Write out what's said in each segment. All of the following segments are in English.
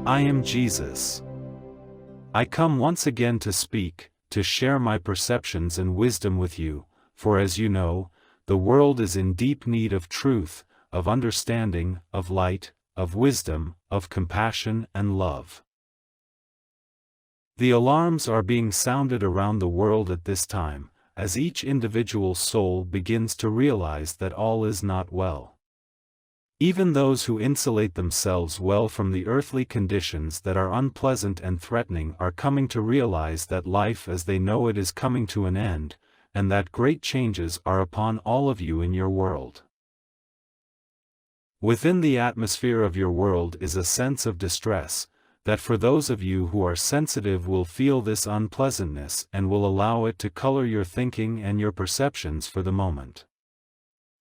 I am Jesus. I come once again to speak, to share my perceptions and wisdom with you, for as you know, the world is in deep need of truth, of understanding, of light, of wisdom, of compassion and love. The alarms are being sounded around the world at this time, as each individual soul begins to realize that all is not well. Even those who insulate themselves well from the earthly conditions that are unpleasant and threatening are coming to realize that life as they know it is coming to an end, and that great changes are upon all of you in your world. Within the atmosphere of your world is a sense of distress, that for those of you who are sensitive will feel this unpleasantness and will allow it to color your thinking and your perceptions for the moment.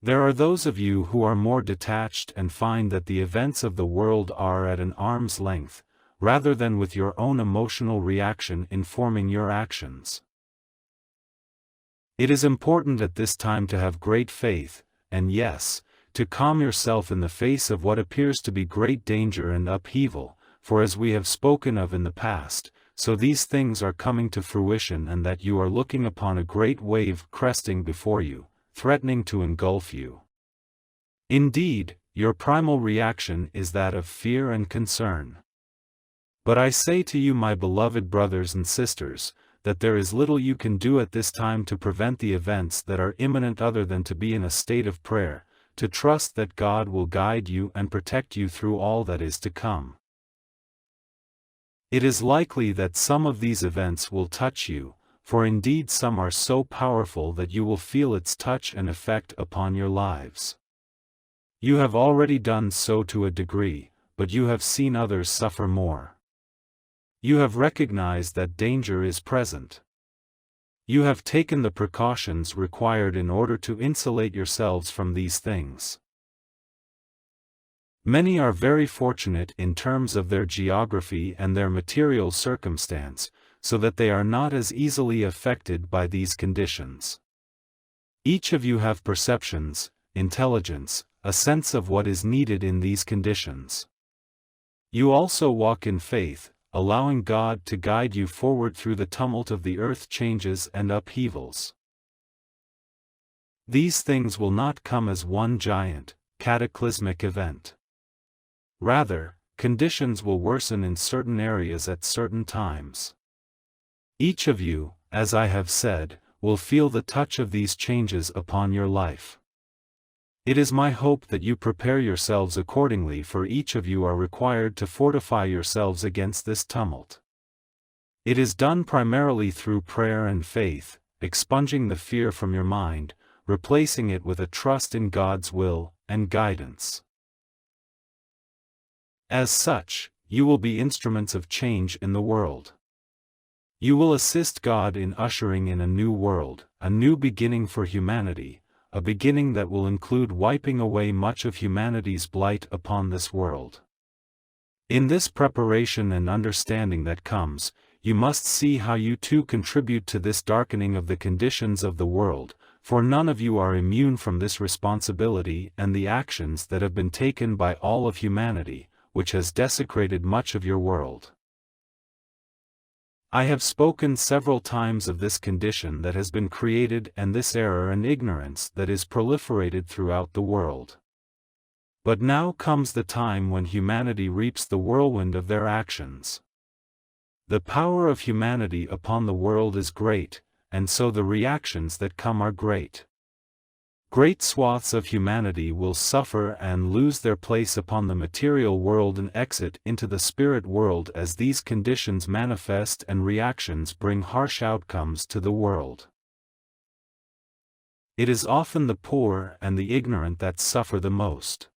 There are those of you who are more detached and find that the events of the world are at an arm's length, rather than with your own emotional reaction informing your actions. It is important at this time to have great faith, and yes, to calm yourself in the face of what appears to be great danger and upheaval, for as we have spoken of in the past, so these things are coming to fruition and that you are looking upon a great wave cresting before you, threatening to engulf you. Indeed, your primal reaction is that of fear and concern. But I say to you, my beloved brothers and sisters, that there is little you can do at this time to prevent the events that are imminent other than to be in a state of prayer, to trust that God will guide you and protect you through all that is to come. It is likely that some of these events will touch you, for indeed some are so powerful that you will feel its touch and effect upon your lives. You have already done so to a degree, but you have seen others suffer more. You have recognized that danger is present. You have taken the precautions required in order to insulate yourselves from these things. Many are very fortunate in terms of their geography and their material circumstance, so that they are not as easily affected by these conditions. Each of you have perceptions, intelligence, a sense of what is needed in these conditions. You also walk in faith, allowing God to guide you forward through the tumult of the earth changes and upheavals. These things will not come as one giant, cataclysmic event. Rather, conditions will worsen in certain areas at certain times. Each of you, as I have said, will feel the touch of these changes upon your life. It is my hope that you prepare yourselves accordingly, for each of you are required to fortify yourselves against this tumult. It is done primarily through prayer and faith, expunging the fear from your mind, replacing it with a trust in God's will and guidance. As such, you will be instruments of change in the world. You will assist God in ushering in a new world, a new beginning for humanity, a beginning that will include wiping away much of humanity's blight upon this world. In this preparation and understanding that comes, you must see how you too contribute to this darkening of the conditions of the world, for none of you are immune from this responsibility and the actions that have been taken by all of humanity, which has desecrated much of your world. I have spoken several times of this condition that has been created and this error and ignorance that is proliferated throughout the world. But now comes the time when humanity reaps the whirlwind of their actions. The power of humanity upon the world is great, and so the reactions that come are great. Great swaths of humanity will suffer and lose their place upon the material world and exit into the spirit world as these conditions manifest and reactions bring harsh outcomes to the world. It is often the poor and the ignorant that suffer the most.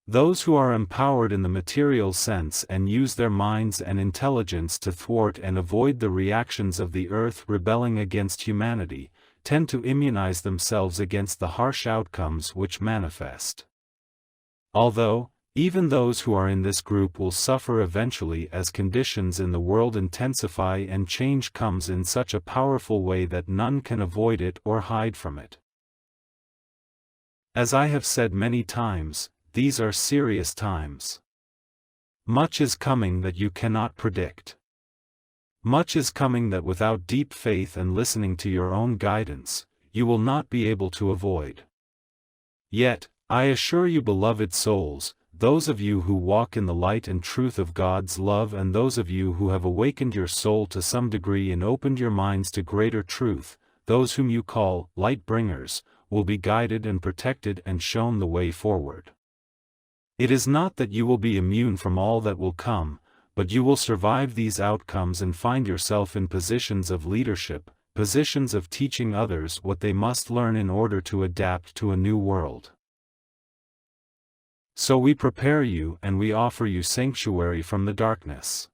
Those who are empowered in the material sense and use their minds and intelligence to thwart and avoid the reactions of the earth rebelling against humanity, tend to immunize themselves against the harsh outcomes which manifest. Although, even those who are in this group will suffer eventually as conditions in the world intensify and change comes in such a powerful way that none can avoid it or hide from it. As I have said many times, these are serious times. Much is coming that you cannot predict. Much is coming that without deep faith and listening to your own guidance, you will not be able to avoid. Yet, I assure you, beloved souls, those of you who walk in the light and truth of God's love, and those of you who have awakened your soul to some degree and opened your minds to greater truth, those whom you call light bringers, will be guided and protected and shown the way forward. It is not that you will be immune from all that will come, but you will survive these outcomes and find yourself in positions of leadership, positions of teaching others what they must learn in order to adapt to a new world. So we prepare you and we offer you sanctuary from the darkness.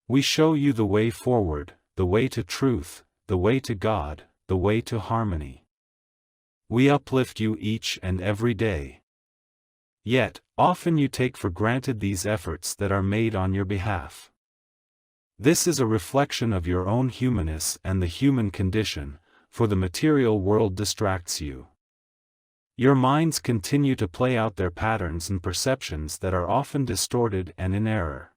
We show you the way forward, the way to truth, the way to God, the way to harmony. We uplift you each and every day. Yet, often you take for granted these efforts that are made on your behalf. This is a reflection of your own humanness and the human condition, for the material world distracts you. Your minds continue to play out their patterns and perceptions that are often distorted and in error.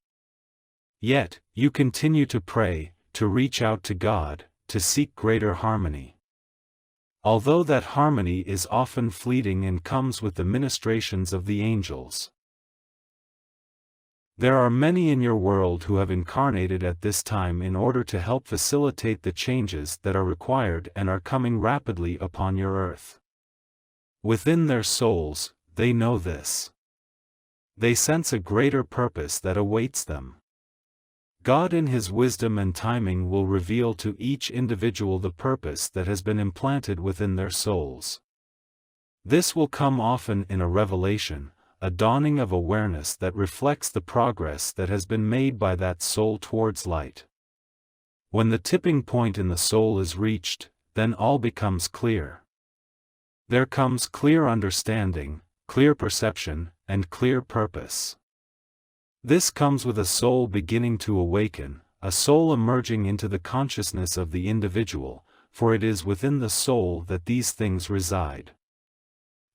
Yet, you continue to pray, to reach out to God, to seek greater harmony. Although that harmony is often fleeting and comes with the ministrations of the angels. There are many in your world who have incarnated at this time in order to help facilitate the changes that are required and are coming rapidly upon your earth. Within their souls, they know this. They sense a greater purpose that awaits them. God in His wisdom and timing will reveal to each individual the purpose that has been implanted within their souls. This will come often in a revelation, a dawning of awareness that reflects the progress that has been made by that soul towards light. When the tipping point in the soul is reached, then all becomes clear. There comes clear understanding, clear perception, and clear purpose. This comes with a soul beginning to awaken, a soul emerging into the consciousness of the individual, for it is within the soul that these things reside.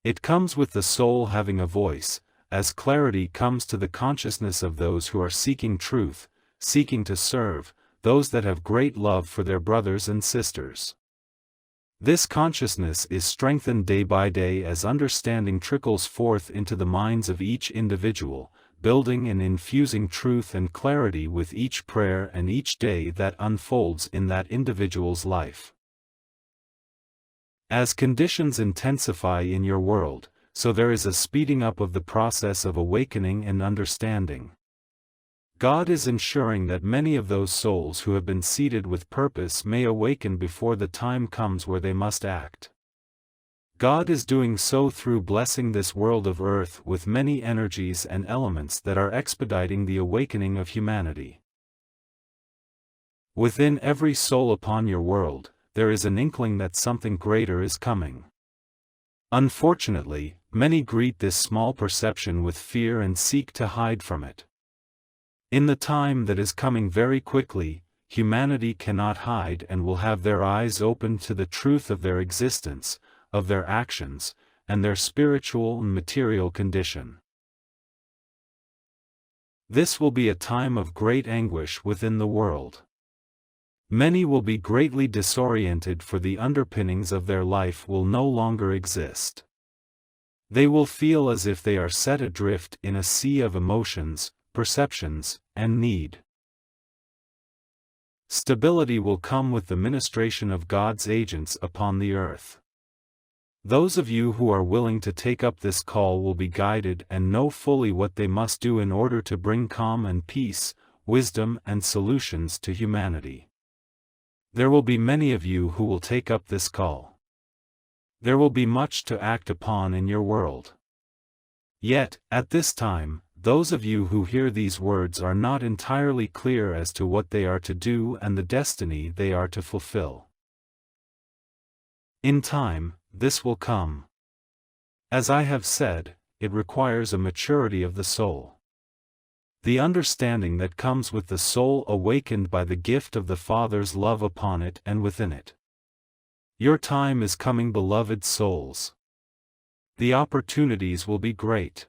It comes with the soul having a voice, as clarity comes to the consciousness of those who are seeking truth, seeking to serve, those that have great love for their brothers and sisters. This consciousness is strengthened day by day as understanding trickles forth into the minds of each individual, building and infusing truth and clarity with each prayer and each day that unfolds in that individual's life. As conditions intensify in your world, so there is a speeding up of the process of awakening and understanding. God is ensuring that many of those souls who have been seeded with purpose may awaken before the time comes where they must act. God is doing so through blessing this world of earth with many energies and elements that are expediting the awakening of humanity. Within every soul upon your world, there is an inkling that something greater is coming. Unfortunately, many greet this small perception with fear and seek to hide from it. In the time that is coming very quickly, humanity cannot hide and will have their eyes opened to the truth of their existence, of their actions, and their spiritual and material condition. This will be a time of great anguish within the world. Many will be greatly disoriented, for the underpinnings of their life will no longer exist. They will feel as if they are set adrift in a sea of emotions, perceptions, and need. Stability will come with the ministration of God's agents upon the earth. Those of you who are willing to take up this call will be guided and know fully what they must do in order to bring calm and peace, wisdom and solutions to humanity. There will be many of you who will take up this call. There will be much to act upon in your world. Yet, at this time, those of you who hear these words are not entirely clear as to what they are to do and the destiny they are to fulfill. In time, this will come. As I have said, it requires a maturity of the soul. The understanding that comes with the soul awakened by the gift of the Father's love upon it and within it. Your time is coming, beloved souls. The opportunities will be great.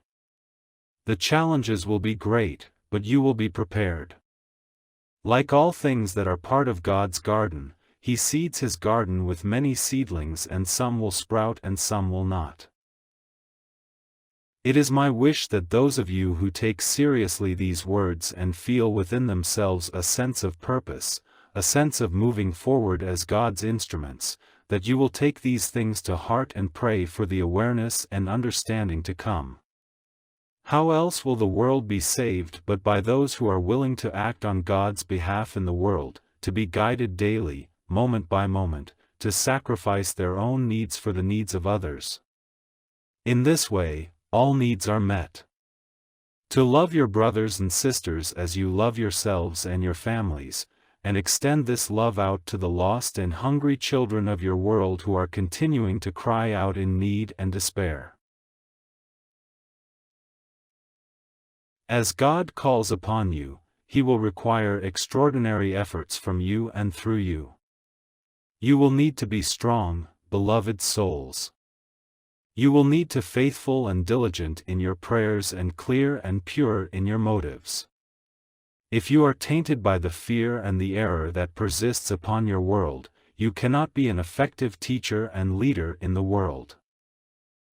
The challenges will be great, but you will be prepared. Like all things that are part of God's garden, He seeds His garden with many seedlings, and some will sprout and some will not. It is my wish that those of you who take seriously these words and feel within themselves a sense of purpose, a sense of moving forward as God's instruments, that you will take these things to heart and pray for the awareness and understanding to come. How else will the world be saved but by those who are willing to act on God's behalf in the world, to be guided daily, moment by moment, to sacrifice their own needs for the needs of others? In this way, all needs are met. To love your brothers and sisters as you love yourselves and your families, and extend this love out to the lost and hungry children of your world who are continuing to cry out in need and despair. As God calls upon you, He will require extraordinary efforts from you and through you. You will need to be strong, beloved souls. You will need to be faithful and diligent in your prayers and clear and pure in your motives. If you are tainted by the fear and the error that persists upon your world, you cannot be an effective teacher and leader in the world.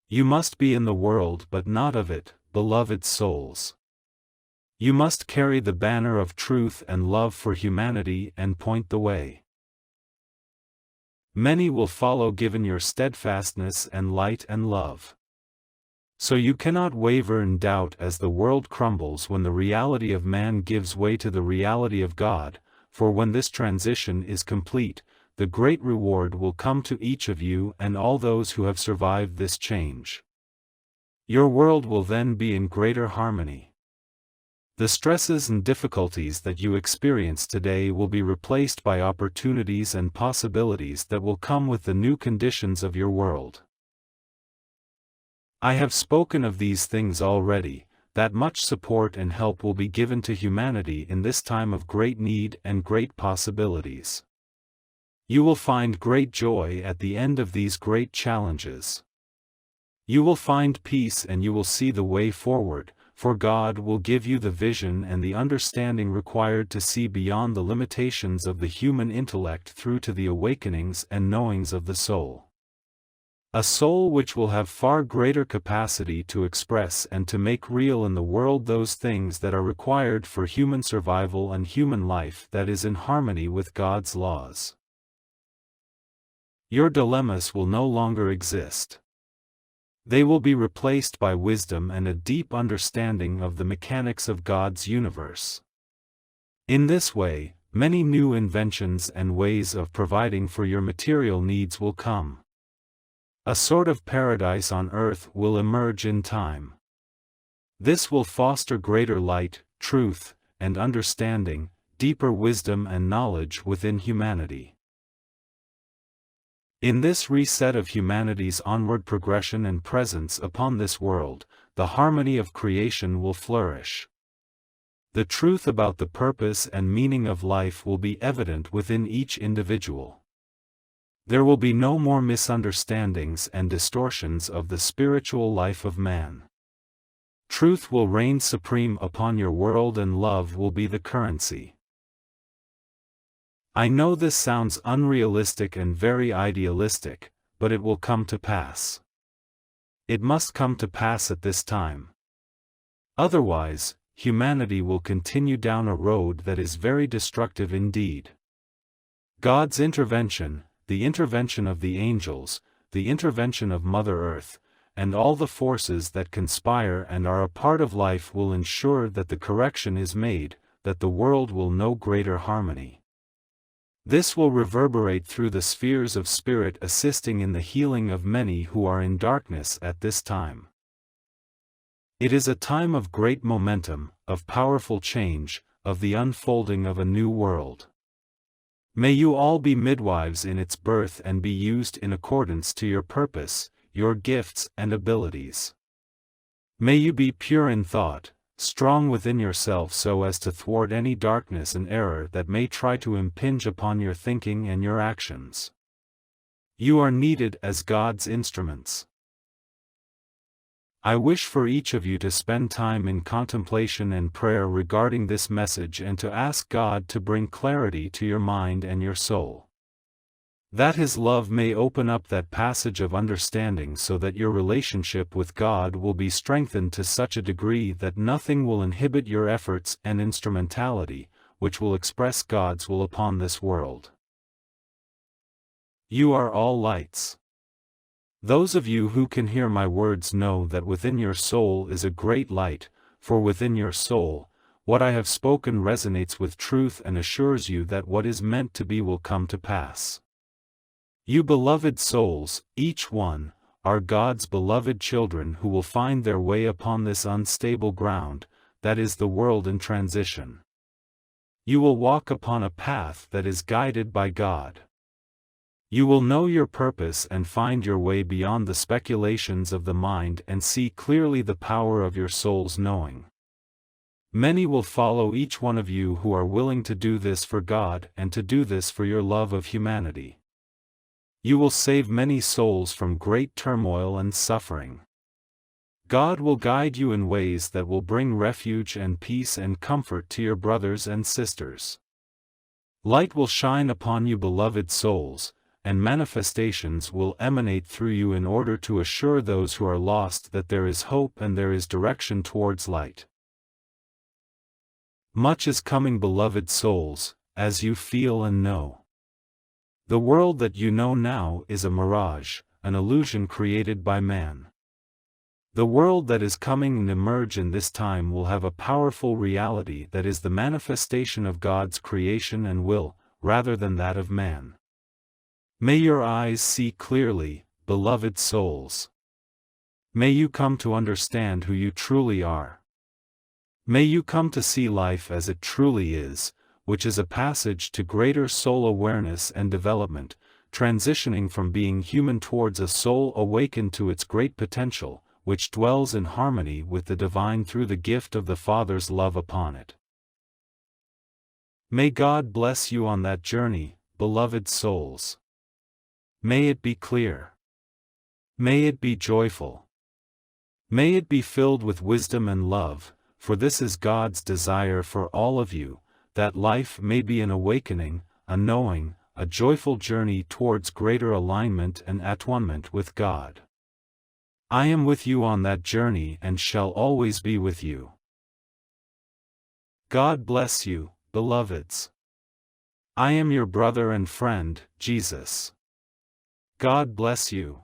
You must be in the world but not of it, beloved souls. You must carry the banner of truth and love for humanity and point the way. Many will follow given your steadfastness and light and love. So you cannot waver in doubt as the world crumbles when the reality of man gives way to the reality of God, for when this transition is complete, the great reward will come to each of you and all those who have survived this change. Your world will then be in greater harmony. The stresses and difficulties that you experience today will be replaced by opportunities and possibilities that will come with the new conditions of your world. I have spoken of these things already, that much support and help will be given to humanity in this time of great need and great possibilities. You will find great joy at the end of these great challenges. You will find peace and you will see the way forward, for God will give you the vision and the understanding required to see beyond the limitations of the human intellect through to the awakenings and knowings of the soul. A soul which will have far greater capacity to express and to make real in the world those things that are required for human survival and human life that is in harmony with God's laws. Your dilemmas will no longer exist. They will be replaced by wisdom and a deep understanding of the mechanics of God's universe. In this way, many new inventions and ways of providing for your material needs will come. A sort of paradise on earth will emerge in time. This will foster greater light, truth, and understanding, deeper wisdom and knowledge within humanity. In this reset of humanity's onward progression and presence upon this world, the harmony of creation will flourish. The truth about the purpose and meaning of life will be evident within each individual. There will be no more misunderstandings and distortions of the spiritual life of man. Truth will reign supreme upon your world and love will be the currency. I know this sounds unrealistic and very idealistic, but it will come to pass. It must come to pass at this time. Otherwise, humanity will continue down a road that is very destructive indeed. God's intervention, the intervention of the angels, the intervention of Mother Earth, and all the forces that conspire and are a part of life will ensure that the correction is made, that the world will know greater harmony. This will reverberate through the spheres of spirit, assisting in the healing of many who are in darkness at this time. It is a time of great momentum, of powerful change, of the unfolding of a new world. May you all be midwives in its birth and be used in accordance to your purpose, your gifts and abilities. May you be pure in thought, strong within yourself so as to thwart any darkness and error that may try to impinge upon your thinking and your actions. You are needed as God's instruments. I wish for each of you to spend time in contemplation and prayer regarding this message and to ask God to bring clarity to your mind and your soul. That His love may open up that passage of understanding so that your relationship with God will be strengthened to such a degree that nothing will inhibit your efforts and instrumentality, which will express God's will upon this world. You are all lights. Those of you who can hear my words know that within your soul is a great light, for within your soul, what I have spoken resonates with truth and assures you that what is meant to be will come to pass. You beloved souls, each one, are God's beloved children who will find their way upon this unstable ground, that is the world in transition. You will walk upon a path that is guided by God. You will know your purpose and find your way beyond the speculations of the mind and see clearly the power of your soul's knowing. Many will follow each one of you who are willing to do this for God and to do this for your love of humanity. You will save many souls from great turmoil and suffering. God will guide you in ways that will bring refuge and peace and comfort to your brothers and sisters. Light will shine upon you, beloved souls, and manifestations will emanate through you in order to assure those who are lost that there is hope and there is direction towards light. Much is coming, beloved souls, as you feel and know. The world that you know now is a mirage, an illusion created by man. The world that is coming and emerge in this time will have a powerful reality that is the manifestation of God's creation and will, rather than that of man. May your eyes see clearly, beloved souls. May you come to understand who you truly are. May you come to see life as it truly is, which is a passage to greater soul awareness and development, transitioning from being human towards a soul awakened to its great potential, which dwells in harmony with the divine through the gift of the Father's love upon it. May God bless you on that journey, beloved souls. May it be clear. May it be joyful. May it be filled with wisdom and love, for this is God's desire for all of you, that life may be an awakening, a knowing, a joyful journey towards greater alignment and attunement with God. I am with you on that journey and shall always be with you. God bless you, beloveds. I am your brother and friend, Jesus. God bless you.